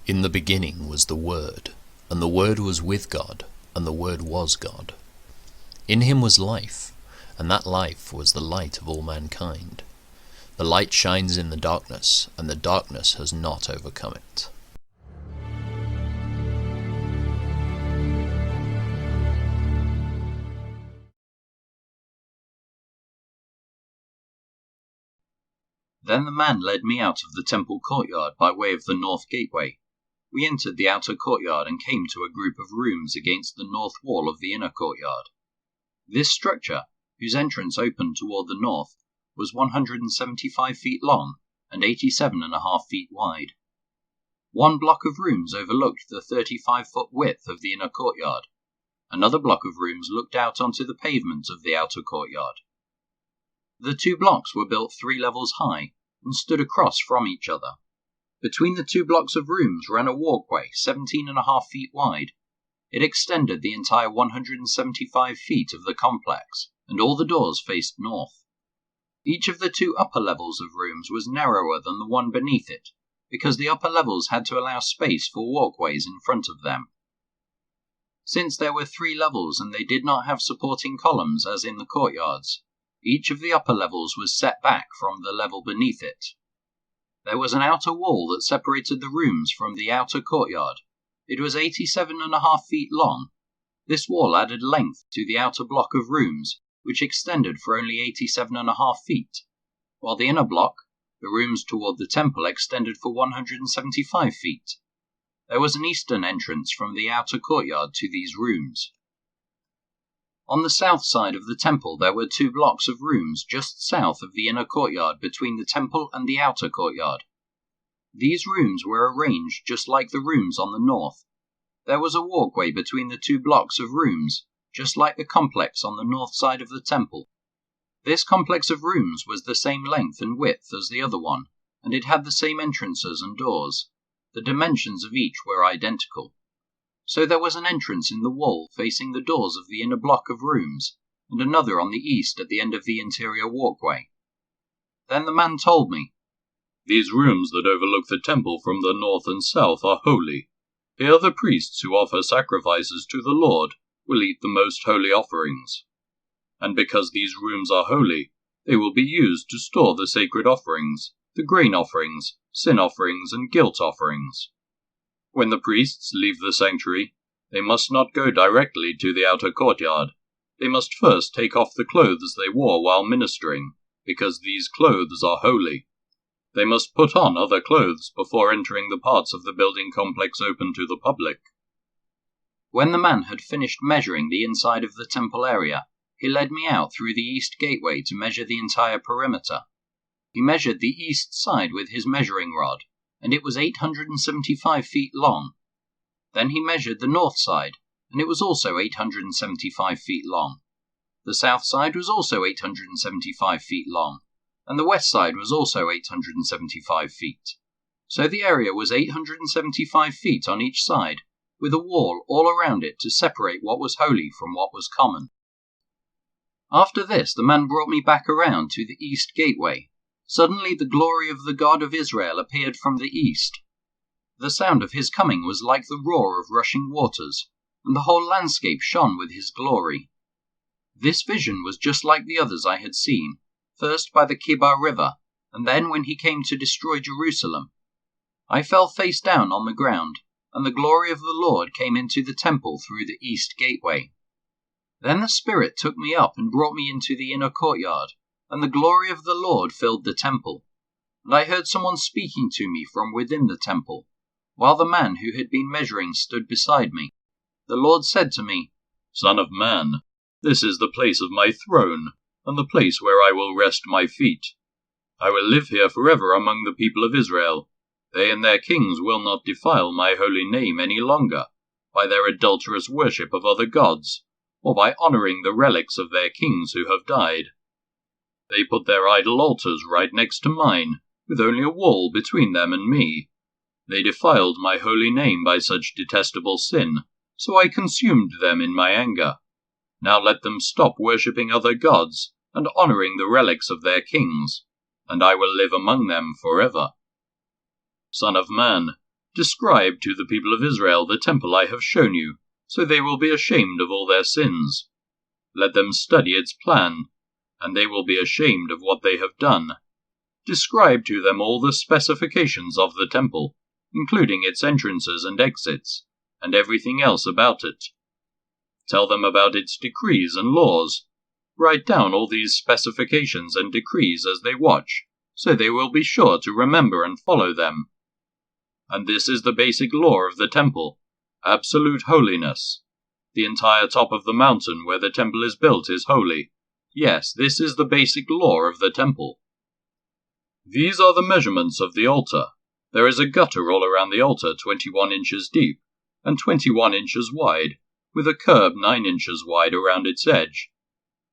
In the beginning was the Word, and the Word was with God, and the Word was God. In him was life, and that life was the light of all mankind. The light shines in the darkness, and the darkness has not overcome it. Then the man led me out of the temple courtyard by way of the north gateway. We entered the outer courtyard and came to a group of rooms against the north wall of the inner courtyard. This structure, whose entrance opened toward the north, was 175 feet long and 87.5 feet wide. One block of rooms overlooked the 35-foot width of the inner courtyard. Another block of rooms looked out onto the pavement of the outer courtyard. The two blocks were built 3 levels high and stood across from each other. Between the two blocks of rooms ran a walkway 17.5 feet wide. It extended the entire 175 feet of the complex, and all the doors faced north. Each of the two upper levels of rooms was narrower than the one beneath it, because the upper levels had to allow space for walkways in front of them. Since there were 3 levels and they did not have supporting columns as in the courtyards, each of the upper levels was set back from the level beneath it. There was an outer wall that separated the rooms from the outer courtyard. It was 87.5 feet long. This wall added length to the outer block of rooms, which extended for only 87.5 feet, while the inner block, the rooms toward the temple, extended for 175 feet. There was an eastern entrance from the outer courtyard to these rooms. On the south side of the temple there were 2 blocks of rooms just south of the inner courtyard between the temple and the outer courtyard. These rooms were arranged just like the rooms on the north. There was a walkway between the 2 blocks of rooms, just like the complex on the north side of the temple. This complex of rooms was the same length and width as the other one, and it had the same entrances and doors. The dimensions of each were identical. So there was an entrance in the wall facing the doors of the inner block of rooms, and another on the east at the end of the interior walkway. Then the man told me, "These rooms that overlook the temple from the north and south are holy. Here the priests who offer sacrifices to the Lord will eat the most holy offerings. And because these rooms are holy, they will be used to store the sacred offerings, the grain offerings, sin offerings, and guilt offerings. When the priests leave the sanctuary, they must not go directly to the outer courtyard. They must first take off the clothes they wore while ministering, because these clothes are holy. They must put on other clothes before entering the parts of the building complex open to the public." When the man had finished measuring the inside of the temple area, he led me out through the east gateway to measure the entire perimeter. He measured the east side with his measuring rod, and it was 875 feet long. Then he measured the north side, and it was also 875 feet long. The south side was also 875 feet long, and the west side was also 875 feet. So the area was 875 feet on each side, with a wall all around it to separate what was holy from what was common. After this, the man brought me back around to the east gateway. Suddenly the glory of the God of Israel appeared from the east. The sound of his coming was like the roar of rushing waters, and the whole landscape shone with his glory. This vision was just like the others I had seen, first by the Kibar River, and then when he came to destroy Jerusalem. I fell face down on the ground, and the glory of the Lord came into the temple through the east gateway. Then the Spirit took me up and brought me into the inner courtyard, and the glory of the Lord filled the temple. And I heard someone speaking to me from within the temple, while the man who had been measuring stood beside me. The Lord said to me, "Son of man, this is the place of my throne, and the place where I will rest my feet. I will live here forever among the people of Israel. They and their kings will not defile my holy name any longer, by their adulterous worship of other gods, or by honoring the relics of their kings who have died. They put their idol altars right next to mine, with only a wall between them and me. They defiled my holy name by such detestable sin, so I consumed them in my anger. Now let them stop worshipping other gods and honoring the relics of their kings, and I will live among them forever. Son of man, Describe to the people of Israel the temple I have shown you, so they will be ashamed of all their sins. Let them study its plan, and they will be ashamed of what they have done. Describe to them all the specifications of the temple, including its entrances and exits, and everything else about it. Tell them about its decrees and laws. Write down all these specifications and decrees as they watch, so they will be sure to remember and follow them. And this is the basic law of the temple: absolute holiness. The entire top of the mountain where the temple is built is holy. Yes, this is the basic law of the temple. These are the measurements of the altar. There is a gutter all around the altar 21 inches deep and 21 inches wide, with a curb 9 inches wide around its edge.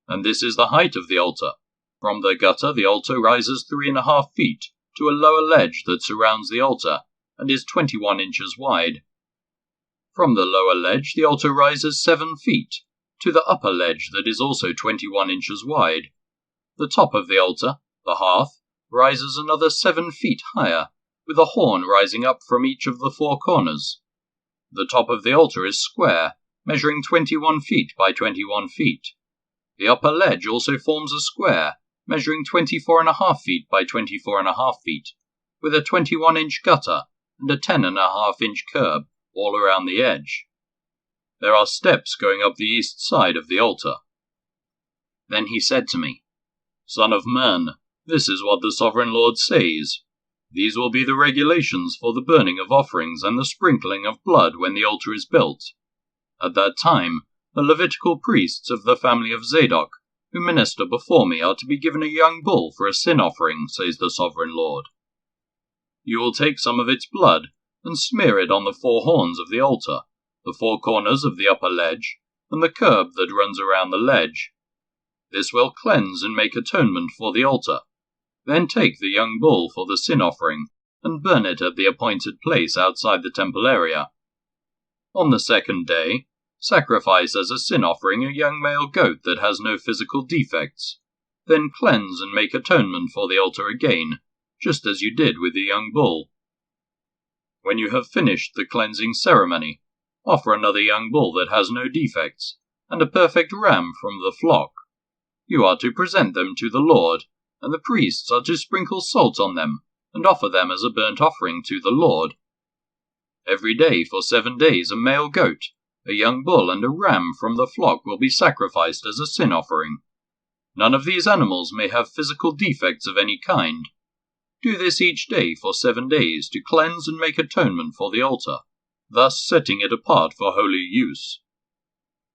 And this is the height of the altar. From the gutter the altar rises 3.5 feet to a lower ledge that surrounds the altar and is 21 inches wide. From the lower ledge the altar rises 7 feet to the upper ledge that is also 21 inches wide. The top of the altar, the hearth, rises another 7 feet higher, with a horn rising up from each of the 4 corners. The top of the altar is square, measuring 21 feet by 21 feet. The upper ledge also forms a square, measuring 24.5 feet by 24.5 feet, with a 21-inch gutter and a 10.5-inch curb all around the edge. There are steps going up the east side of the altar. Then he said to me, Son of man, this is what the Sovereign Lord says. These will be the regulations for the burning of offerings and the sprinkling of blood when the altar is built. At that time, the Levitical priests of the family of Zadok, who minister before me, are to be given a young bull for a sin offering, says the Sovereign Lord. You will take some of its blood and smear it on the 4 horns of the altar, the 4 corners of the upper ledge, and the curb that runs around the ledge. This will cleanse and make atonement for the altar. Then take the young bull for the sin offering and burn it at the appointed place outside the temple area. On the 2nd day, sacrifice as a sin offering a young male goat that has no physical defects. Then cleanse and make atonement for the altar again, just as you did with the young bull. When you have finished the cleansing ceremony, offer another young bull that has no defects, and a perfect ram from the flock. You are to present them to the Lord, and the priests are to sprinkle salt on them, and offer them as a burnt offering to the Lord. Every day for 7 days a male goat, a young bull, and a ram from the flock will be sacrificed as a sin offering. None of these animals may have physical defects of any kind. Do this each day for 7 days to cleanse and make atonement for the altar, thus setting it apart for holy use.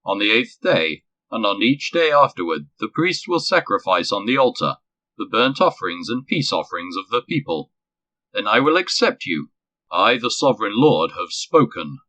On the 8th day, and on each day afterward, the priest will sacrifice on the altar the burnt offerings and peace offerings of the people. Then I will accept you. I, the Sovereign Lord, have spoken.